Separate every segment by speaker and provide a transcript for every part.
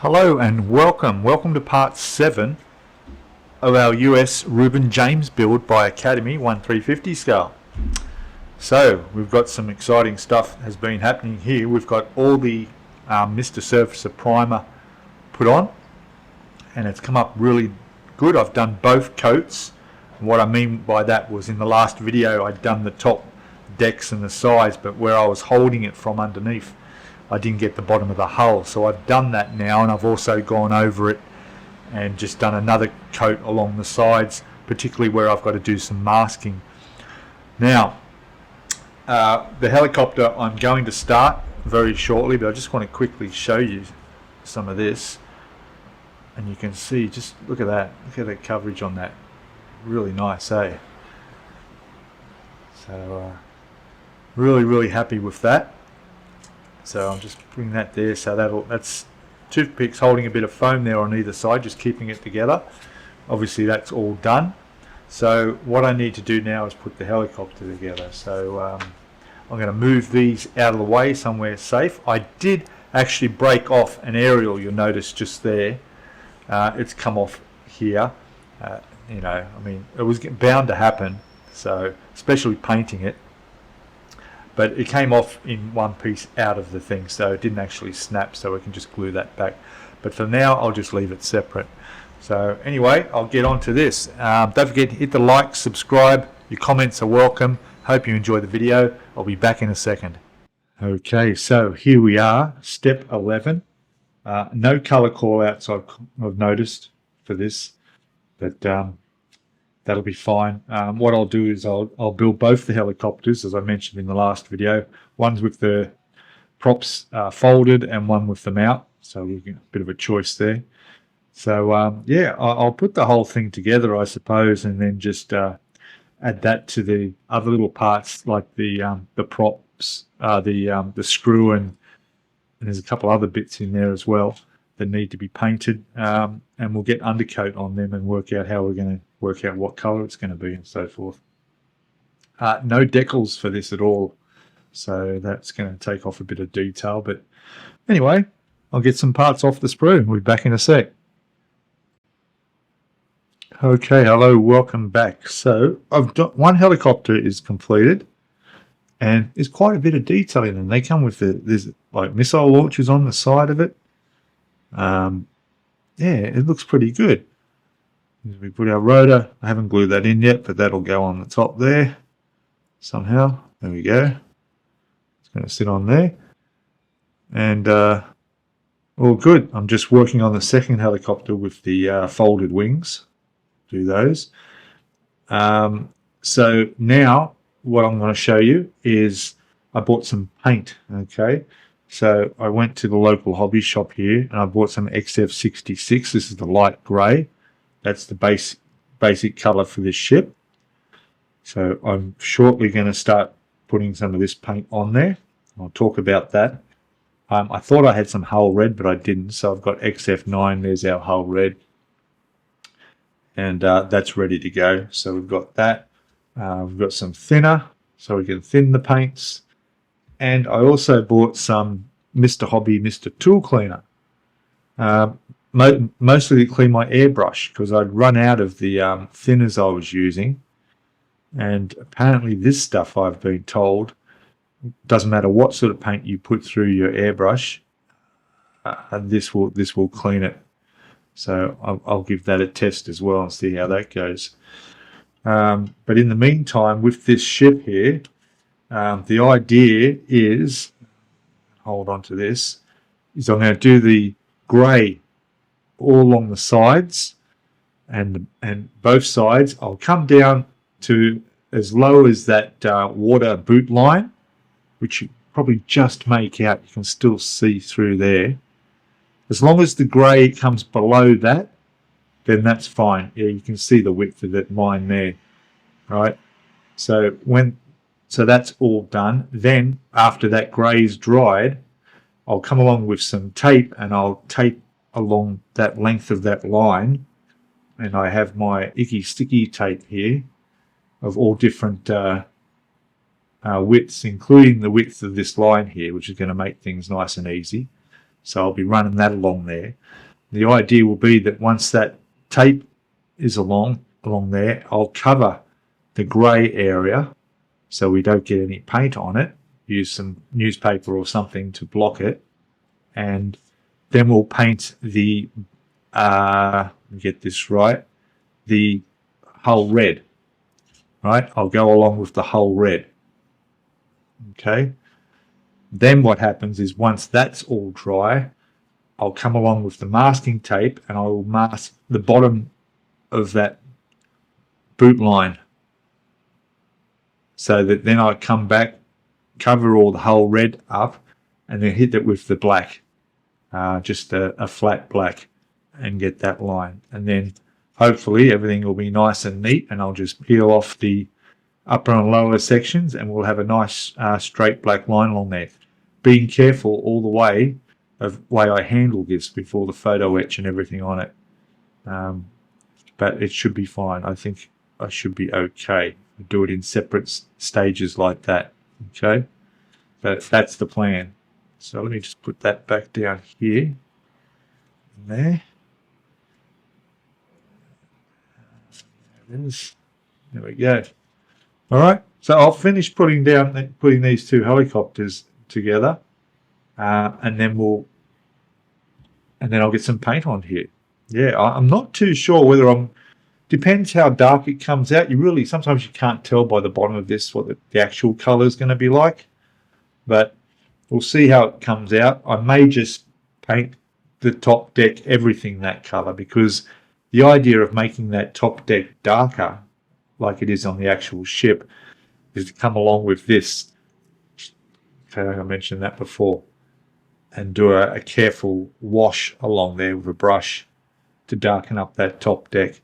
Speaker 1: Hello and welcome to part 7 of our US Reuben James build by Academy 1350 scale. So we've got some exciting stuff has been happening here. We've got all the Mr. Surfacer primer put on and it's come up really good. I've done both coats. And what I mean by that was in the last video I'd done the top decks and the sides, but where I was holding it from underneath I didn't get the bottom of the hull, so I've done that now, and I've also gone over it and just done another coat along the sides, particularly where I've got to do some masking. Now the helicopter I'm going to start very shortly, but I just want to quickly show you some of this, and you can see, just look at that coverage on that, really nice, eh? So really happy with that. So I'm just putting that there, so that's toothpicks holding a bit of foam there on either side, just keeping it together. Obviously that's all done. So what I need to do now is put the helicopter together. So I'm going to move these out of the way somewhere safe. I did actually break off an aerial, you'll notice just there. It's come off here. You know, I mean, it was bound to happen, so especially painting it. But it came off in one piece out of the thing, so it didn't actually snap, so we can just glue that back. But for now, I'll just leave it separate. So anyway, I'll get on to this. Don't forget to hit the like, subscribe. Your comments are welcome. Hope you enjoy the video. I'll be back in a second. Okay, so here we are, step 11. No color callouts I've noticed for this, but that'll be fine. What I'll do is I'll build both the helicopters, as I mentioned in the last video. One's with the props folded and one with them out, so we get a bit of a choice there. So yeah, I'll put the whole thing together, I suppose, and then just add that to the other little parts, like the props, the screw, and there's a couple other bits in there as well that need to be painted, and we'll get undercoat on them and work out how we're going to work out what color it's going to be and so forth. No decals for this at all, so that's going to take off a bit of detail, but anyway, I'll get some parts off the sprue. We'll be back in a sec. Okay, hello, welcome back. So I've got one helicopter is completed, and there's quite a bit of detail in them. They come with there's like missile launchers on the side of it. Yeah, it looks pretty good. We put our rotor. I haven't glued that in yet, but that'll go on the top there somehow. There we go. It's going to sit on there, and all good. I'm just working on the second helicopter with the folded wings. Do those. So now what I'm going to show you is I bought some paint. Okay. So I went to the local hobby shop here and I bought some XF-66. This is the light grey. That's the basic colour for this ship. So I'm shortly going to start putting some of this paint on there. I'll talk about that. I thought I had some hull red, but I didn't. So I've got XF9. There's our hull red. And that's ready to go. So we've got that. We've got some thinner so we can thin the paints. And I also bought some Mr. Hobby, Mr. Tool Cleaner. Mostly to clean my airbrush, because I'd run out of the thinners I was using. And apparently this stuff, I've been told, doesn't matter what sort of paint you put through your airbrush, this will clean it. So I'll give that a test as well and see how that goes. But in the meantime, with this ship here, the idea is, hold on to this, is I'm going to do the grey all along the sides and both sides. I'll come down to as low as that water boot line, which you probably just make out. You can still see through there. As long as the grey comes below that, then that's fine. Yeah, you can see the width of that line there. All right. So that's all done. Then after that grey is dried, I'll come along with some tape and I'll tape along that length of that line. And I have my Icky Sticky tape here of all different widths, including the width of this line here, which is going to make things nice and easy. So I'll be running that along there. The idea will be that once that tape is along there, I'll cover the grey area so we don't get any paint on it. Use some newspaper or something to block it, and then we'll paint the get this right, the hull red. Right, I'll go along with the hull red. Okay. Then what happens is once that's all dry, I'll come along with the masking tape and I will mask the bottom of that boot line, so that then I come back, cover all the hull red up, and then hit it with the black, just a flat black, and get that line. And then hopefully everything will be nice and neat, and I'll just peel off the upper and lower sections and we'll have a nice straight black line along there. Being careful all the way of the way I handle this before the photo etch and everything on it. But it should be fine. I think I should be okay. Do it in separate stages like that. Okay, but that's the plan. So let me just put that back down here. There. There it is. There we go. All right. So I'll finish putting these two helicopters together, and then I'll get some paint on here. Yeah, I'm not too sure whether depends how dark it comes out. Sometimes you can't tell by the bottom of this what the actual color is going to be like, but we'll see how it comes out. I may just paint the top deck everything that color, because the idea of making that top deck darker like it is on the actual ship is to come along with this. Okay, I mentioned that before, and do a careful wash along there with a brush to darken up that top deck.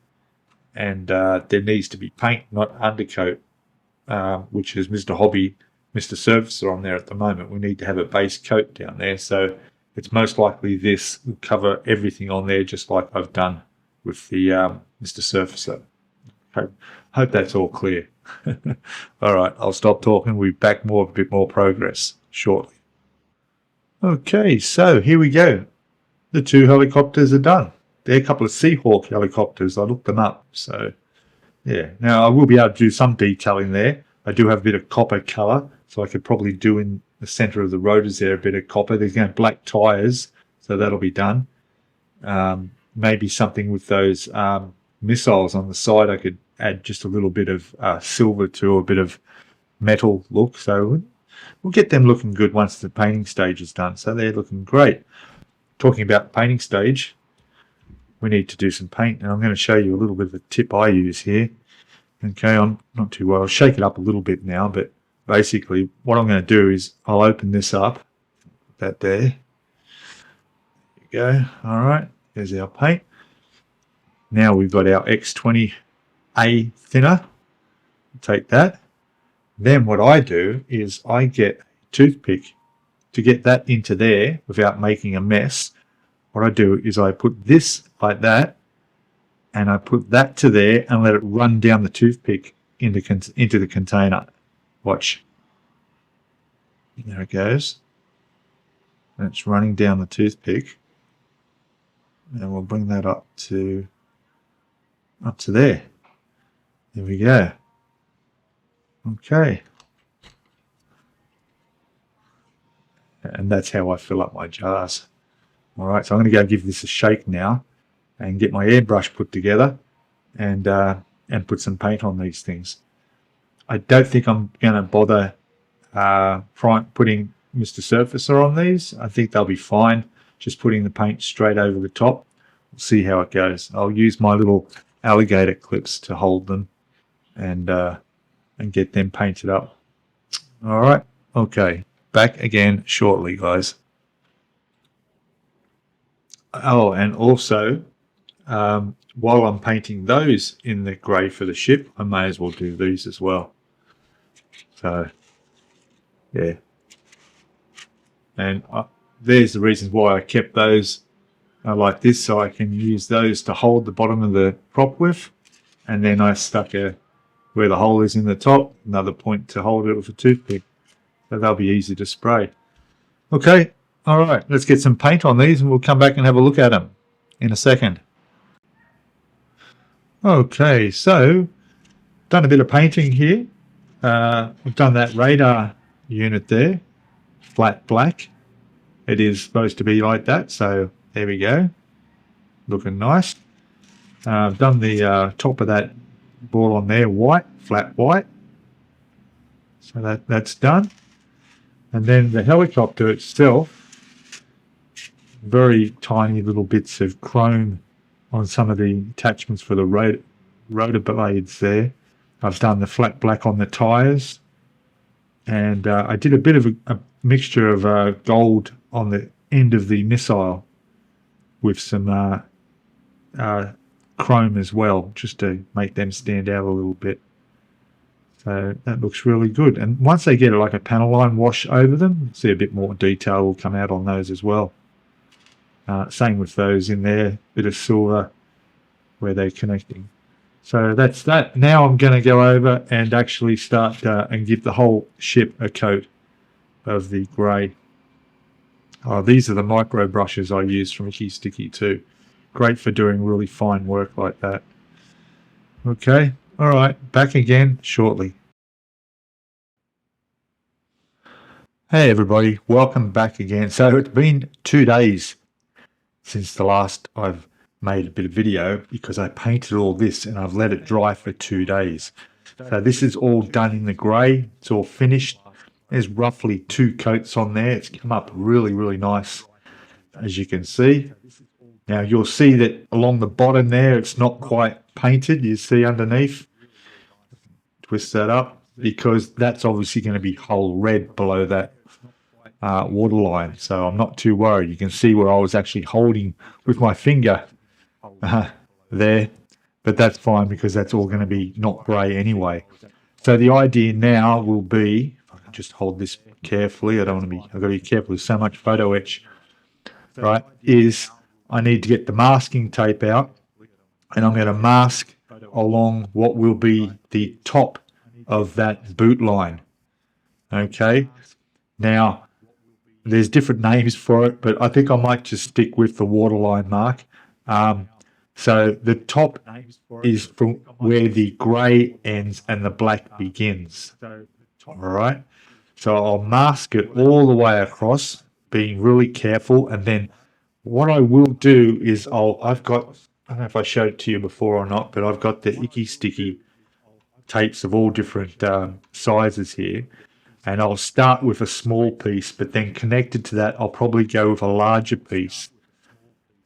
Speaker 1: And there needs to be paint, not undercoat, which is Mr. Hobby, Mr. Surfacer on there at the moment. We need to have a base coat down there, so it's most likely this will cover everything on there, just like I've done with the Mr. Surfacer. Hope that's all clear. All right, I'll stop talking. We'll be back a bit more progress shortly. Okay, so here we go. The two helicopters are done. They're a couple of Seahawk helicopters. I looked them up. So, yeah. Now, I will be able to do some detailing there. I do have a bit of copper colour, so I could probably do in the centre of the rotors there a bit of copper. There's going to be black tyres, so that'll be done. Maybe something with those missiles on the side. I could add just a little bit of silver to a bit of metal look. So we'll get them looking good once the painting stage is done. So they're looking great. Talking about painting stage, we need to do some paint, and I'm going to show you a little bit of a tip I use here. Okay, I'm not too well. I'll shake it up a little bit now, but basically what I'm going to do is I'll open this up. Put that there. There you go. All right, there's our paint. Now we've got our X20A thinner. Take that. Then what I do is I get a toothpick to get that into there without making a mess. What I do is I put this like that, and I put that to there and let it run down the toothpick into the container. Watch. There it goes. And it's running down the toothpick. And we'll bring that up to there. There we go. Okay. And that's how I fill up my jars. All right, so I'm going to go give this a shake now and get my airbrush put together and put some paint on these things. I don't think I'm going to bother putting Mr. Surfacer on these. I think they'll be fine just putting the paint straight over the top. We'll see how it goes. I'll use my little alligator clips to hold them and get them painted up. All right, okay, back again shortly, guys. Oh, and also, while I'm painting those in the grey for the ship, I may as well do these as well. So, yeah. And there's the reasons why I kept those like this, so I can use those to hold the bottom of the prop with. And then I stuck where the hole is in the top, another point to hold it with a toothpick. So they'll be easy to spray. Okay, All right, let's get some paint on these and we'll come back and have a look at them in a second. Okay, so done a bit of painting here. We've done that radar unit there, flat black. It is supposed to be like that, so there we go. Looking nice. I've done the top of that ball on there white, flat white. So that's done. And then the helicopter itself, very tiny little bits of chrome on some of the attachments for the rotor blades there. I've done the flat black on the tyres. And I did a bit of a mixture of gold on the end of the missile with some chrome as well, just to make them stand out a little bit. So that looks really good. And once they get like a panel line wash over them, see a bit more detail will come out on those as well. Same with those in there, bit of silver where they're connecting. So that's that. Now I'm going to go over and actually start and give the whole ship a coat of the grey. Oh, these are the micro brushes I use from Icky Sticky too. Great for doing really fine work like that. Okay, all right, back again shortly. Hey everybody, welcome back again. So it's been 2 days since the last I've made a bit of video because I painted all this and I've let it dry for 2 days. So this is all done in the grey. It's all finished. There's roughly 2 coats on there. It's come up really, really nice, as you can see. Now you'll see that along the bottom there, it's not quite painted. You see underneath. Twist that up because that's obviously going to be whole red below that waterline. So I'm not too worried. You can see where I was actually holding with my finger there, but that's fine because that's all going to be not grey anyway. So the idea now will be, if I can just hold this carefully, I've got to be careful with so much photo etch, right, is I need to get the masking tape out and I'm going to mask along what will be the top of that boot line. Okay, now there's different names for it, but I think I might just stick with the waterline mark. So the top is from where the grey ends and the black begins. All right, so I'll mask it all the way across, being really careful. And then what I will do is I've got, I don't know if I showed it to you before or not, but I've got the Icky Sticky tapes of all different sizes here. And I'll start with a small piece, but then connected to that, I'll probably go with a larger piece.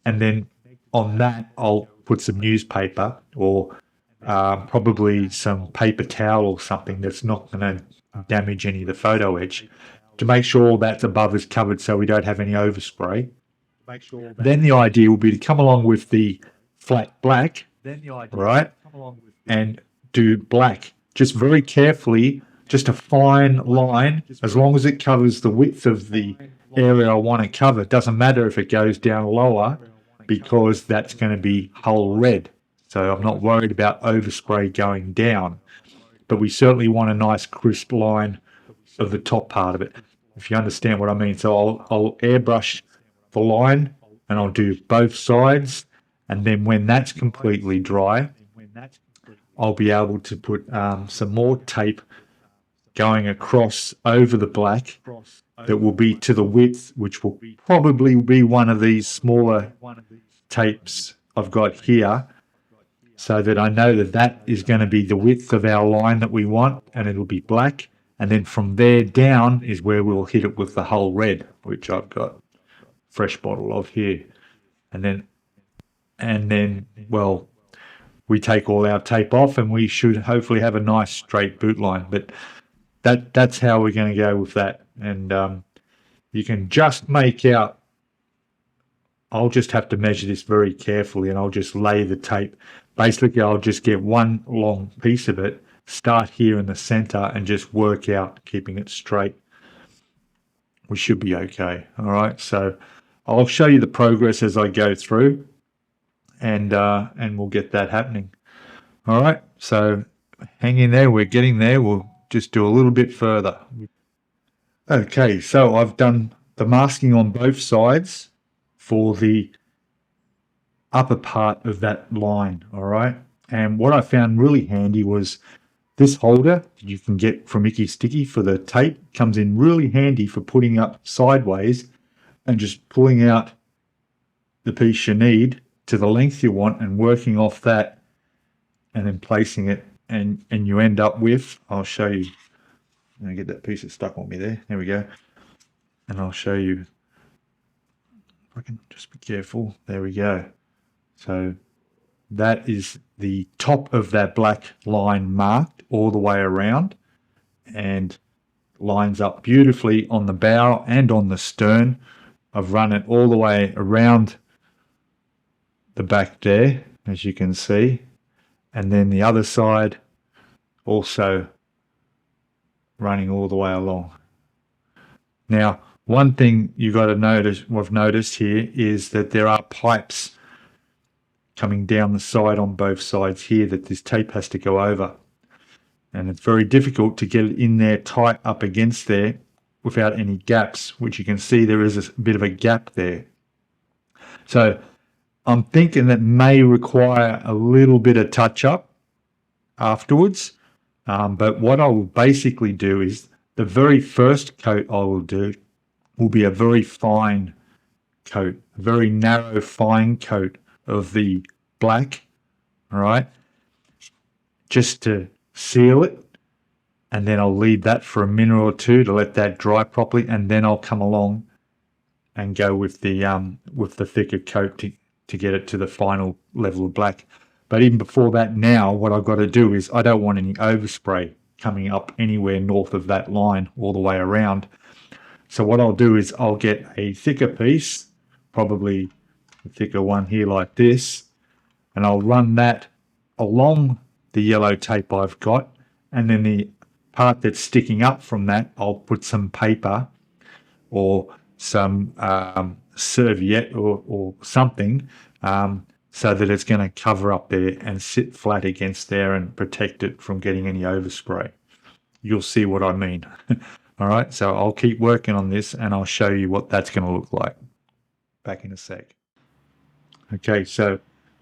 Speaker 1: And then on that, I'll put some newspaper or probably some paper towel or something that's not going to damage any of the photo edge to make sure all that's above is covered so we don't have any overspray. Then the idea will be to come along with the flat black, right, and do black, just very carefully, just a fine line, as long as it covers the width of the area I want to cover. It doesn't matter if it goes down lower because that's going to be whole red. So I'm not worried about overspray going down, but we certainly want a nice crisp line of the top part of it, if you understand what I mean. So I'll airbrush the line and I'll do both sides, and then when that's completely dry, I'll be able to put some more tape going across over the black that will be to the width, which will probably be one of these smaller tapes I've got here, so that I know that that is going to be the width of our line that we want, and it'll be black. And then from there down is where we'll hit it with the whole red, which I've got a fresh bottle of here. And then, well, we take all our tape off and we should hopefully have a nice straight boot line. But that's how we're going to go with that. And you can just make out, I'll just have to measure this very carefully and I'll just lay the tape. Basically, I'll just get one long piece of it, start here in the center and just work out keeping it straight. We should be okay. All right, so I'll show you the progress as I go through, and we'll get that happening. All right, so hang in there. We're getting there. We'll just do a little bit further. Okay, so I've done the masking on both sides for the upper part of that line. All right. And what I found really handy was this holder you can get from Icky Sticky for the tape. Comes in really handy for putting up sideways and just pulling out the piece you need to the length you want and working off that and then placing it, and you end up with, I'll show you. I'm gonna get that piece that's stuck on me there. There we go. And I'll show you. If I can just be careful. There we go. So that is the top of that black line marked all the way around and lines up beautifully on the bow and on the stern. I've run it all the way around the back there, as you can see, and then the other side also running all the way along. Now, one thing you got to notice, we've noticed here, is that there are pipes coming down the side on both sides here that this tape has to go over. And it's very difficult to get it in there tight up against there without any gaps, which you can see there is a bit of a gap there. So I'm thinking that may require a little bit of touch up afterwards. But what I will basically do is the very first coat I will do will be a very fine coat, a very narrow, fine coat of the black, all right, just to seal it. And then I'll leave that for a minute or two to let that dry properly, and then I'll come along and go with the thicker coat to get it to the final level of black. But even before that, now what I've got to do is I don't want any overspray coming up anywhere north of that line all the way around. So what I'll do is I'll get a thicker piece, probably a thicker one here like this, and I'll run that along the yellow tape I've got, and then the part that's sticking up from that, I'll put some paper or some serviette or something so that it's going to cover up there and sit flat against there and protect it from getting any overspray. You'll see what I mean. All right, so I'll keep working on this and I'll show you what that's going to look like. Back in a sec. Okay, so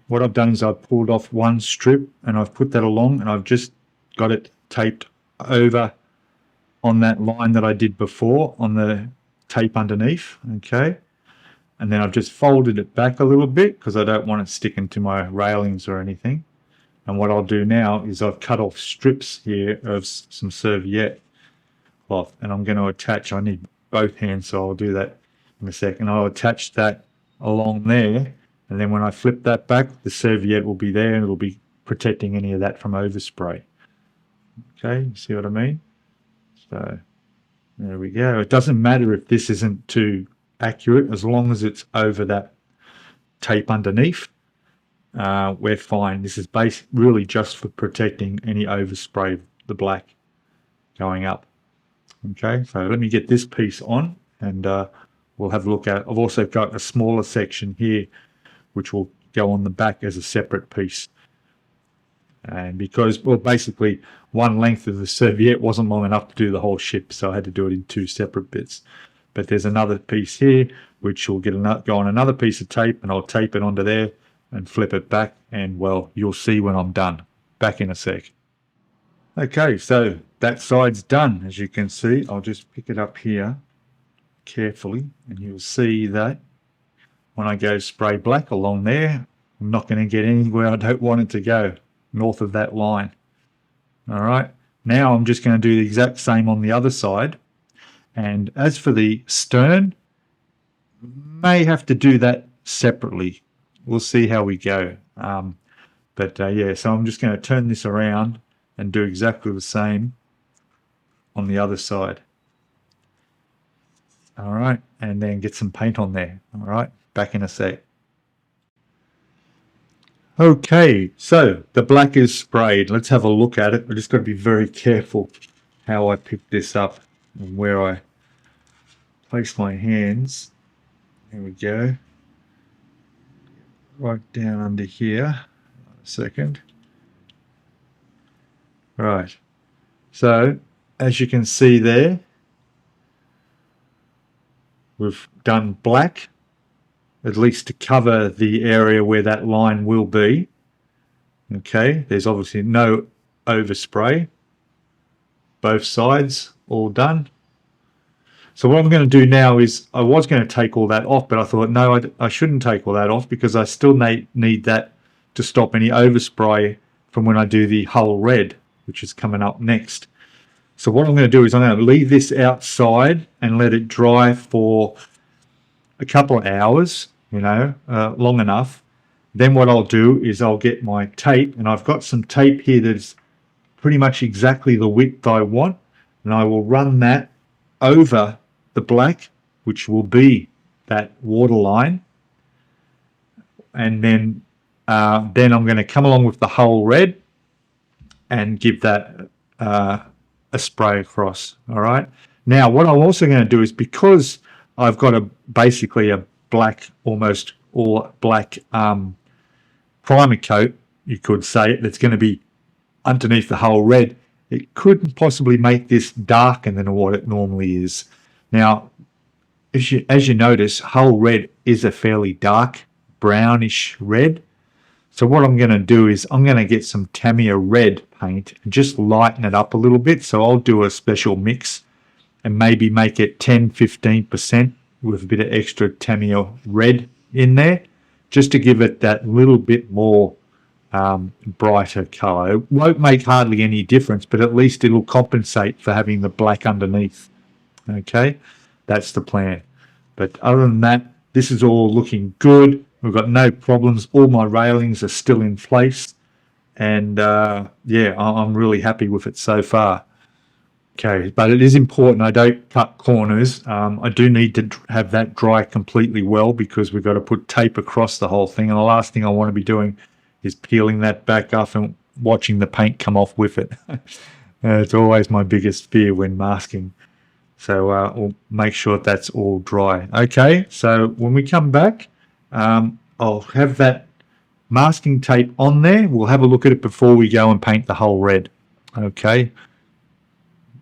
Speaker 1: what I've done is I've pulled off one strip and I've put that along, and I've just got it taped over on that line that I did before on the tape underneath. Okay, and then I've just folded it back a little bit because I don't want it sticking to my railings or anything. And what I'll do now is I've cut off strips here of some serviette cloth, and I'm going to attach, I need both hands, so I'll do that in a second. I'll attach that along there, and then when I flip that back, the serviette will be there and it'll be protecting any of that from overspray. Okay, you see what I mean? So there we go. It doesn't matter if this isn't too accurate, as long as it's over that tape underneath, we're fine. This is really just for protecting any overspray of the black going up. Okay, so let me get this piece on and we'll have a look at it. I've also got a smaller section here which will go on the back as a separate piece. And because, well, basically one length of the serviette wasn't long enough to do the whole ship, so I had to do it in two separate bits. But there's another piece here which will go on another piece of tape, and I'll tape it onto there and flip it back, and well, you'll see when I'm done. Back in a sec. Okay, so that side's done. As you can see, I'll just pick it up here carefully, and you'll see that when I go spray black along there, I'm not going to get anywhere I don't want it to go, north of that line. All right, now I'm just going to do the exact same on the other side. And as for the stern, may have to do that separately. We'll see how we go. Yeah, so I'm just going to turn this around and do exactly the same on the other side. All right, and then get some paint on there. All right, back in a sec. Okay, so the black is sprayed. Let's have a look at it. I just got to be very careful how I pick this up and where I place my hands. There we go. Right down under here. A second. Right. So, as you can see there, We've done black, at least to cover the area where that line will be. Okay, there's obviously no overspray. Both sides all done. So what I'm going to do now is, I was going to take all that off, but I thought, no, I shouldn't take all that off, because I still need that to stop any overspray from when I do the hull red, which is coming up next. So what I'm going to do is I'm going to leave this outside and let it dry for a couple of hours, you know, long enough. Then what I'll do is I'll get my tape, and I've got some tape here that's pretty much exactly the width I want, and I will run that over the black, which will be that water line, and then I'm going to come along with the hull red and give that a spray across. All right. Now, what I'm also going to do is, because I've got basically a black, almost all black primer coat, you could say, that's going to be underneath the hull red, it could possibly make this darker than what it normally is. Now, as you notice, hull red is a fairly dark brownish red. So what I'm going to do is I'm going to get some Tamiya red paint and just lighten it up a little bit. So I'll do a special mix and maybe make it 10-15% with a bit of extra Tamiya red in there, just to give it that little bit more brighter color. It won't make hardly any difference, but at least it'll compensate for having the black underneath. Okay, that's the plan. But other than that, this is all looking good. We've got no problems. All my railings are still in place, and yeah, I'm really happy with it so far. Okay, but it is important I don't cut corners. I do need to have that dry completely well, because we've got to put tape across the whole thing, and the last thing I want to be doing is peeling that back up and watching the paint come off with it. It's always my biggest fear when masking. So we'll make sure that's all dry. Okay, so when we come back, I'll have that masking tape on there. We'll have a look at it before we go and paint the hull red. Okay,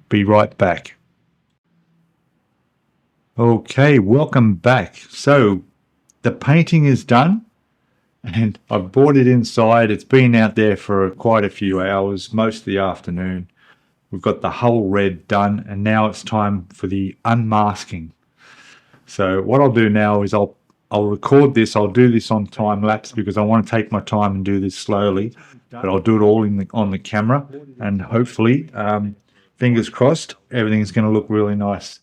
Speaker 1: be right back. Okay, welcome back. So the painting is done, and I've brought it inside. It's been out there for quite a few hours, most of the afternoon. We've got the hull red done, and now it's time for the unmasking. So what I'll do now is I'll record this. I'll do this on time lapse, because I want to take my time and do this slowly, but I'll do it all on the camera, and hopefully, fingers crossed, everything's going to look really nice.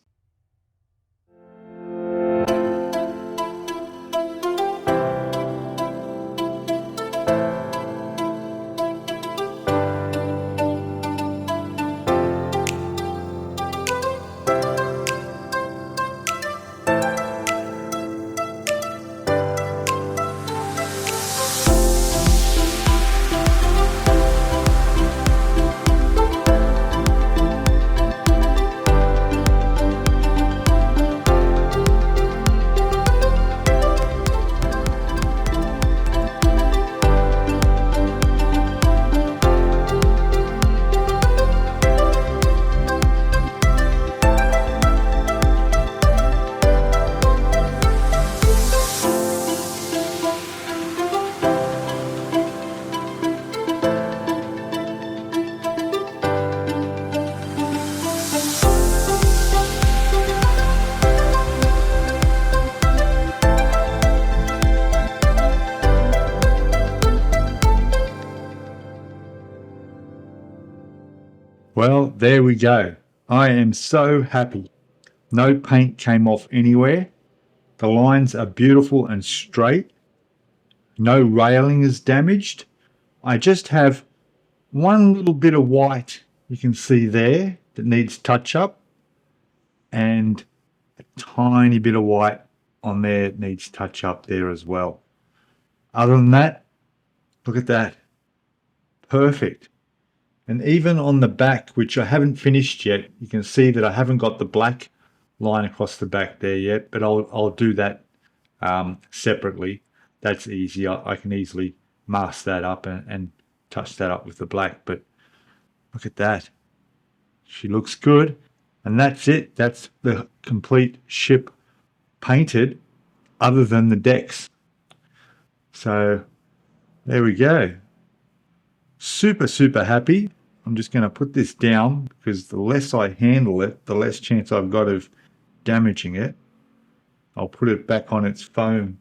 Speaker 1: Well, there we go. I am so happy. No paint came off anywhere. The lines are beautiful and straight. No railing is damaged. I just have one little bit of white you can see there that needs touch up, and a tiny bit of white on there needs touch up there as well. Other than that, look at that. Perfect. And even on the back, which I haven't finished yet, you can see that I haven't got the black line across the back there yet, but I'll do that separately. That's easy. I can easily mask that up and touch that up with the black. But look at that. She looks good. And that's it. That's the complete ship painted other than the decks. So there we go. Super happy. I'm just going to put this down because the less I handle it, the less chance I've got of damaging it. I'll put it back on its foam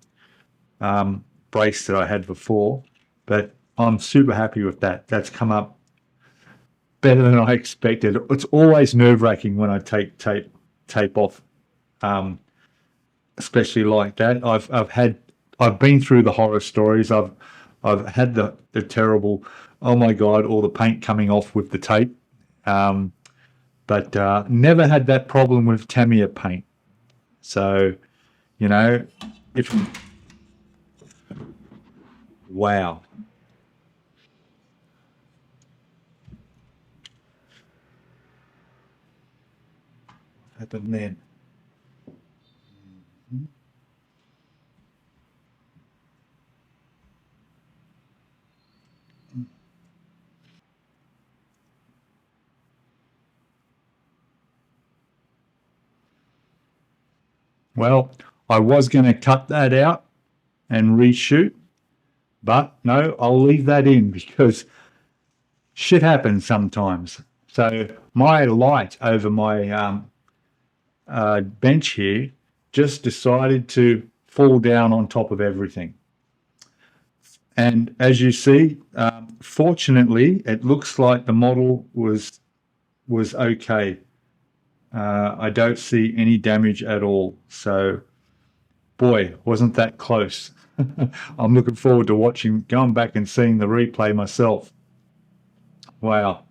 Speaker 1: brace that I had before, but I'm super happy with that. That's come up better than I expected. It's always nerve-wracking when I take tape off, especially like that. I've been through the horror stories. I've had the terrible, oh my God, all the paint coming off with the tape, but never had that problem with Tamiya paint. So, you know, wow. What happened then? Well, I was going to cut that out and reshoot, but no, I'll leave that in because shit happens sometimes. So my light over my bench here just decided to fall down on top of everything. And as you see, fortunately, it looks like the model was okay. I don't see any damage at all. So, boy, wasn't that close. I'm looking forward to going back and seeing the replay myself. Wow.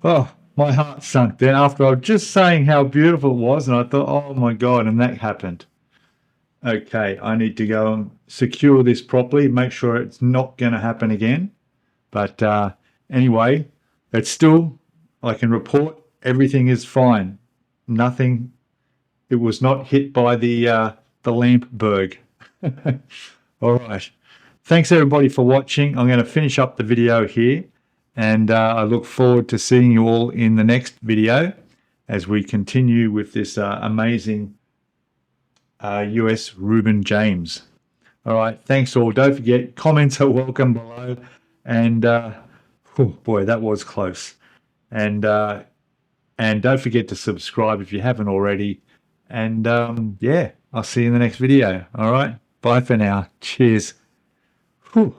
Speaker 1: Oh, my heart sunk then after I was just saying how beautiful it was, and I thought, oh my God, and that happened. Okay, I need to go and secure this properly, make sure it's not going to happen again. But anyway, it's still, I can report everything is fine. Nothing, it was not hit by the Lampberg. All right. Thanks everybody for watching. I'm going to finish up the video here, and I look forward to seeing you all in the next video as we continue with this amazing US Reuben James. All right. Thanks all. Don't forget, comments are welcome below. And oh boy, that was close. And don't forget to subscribe if you haven't already. And yeah, I'll see you in the next video. All right. Bye for now. Cheers. Whew.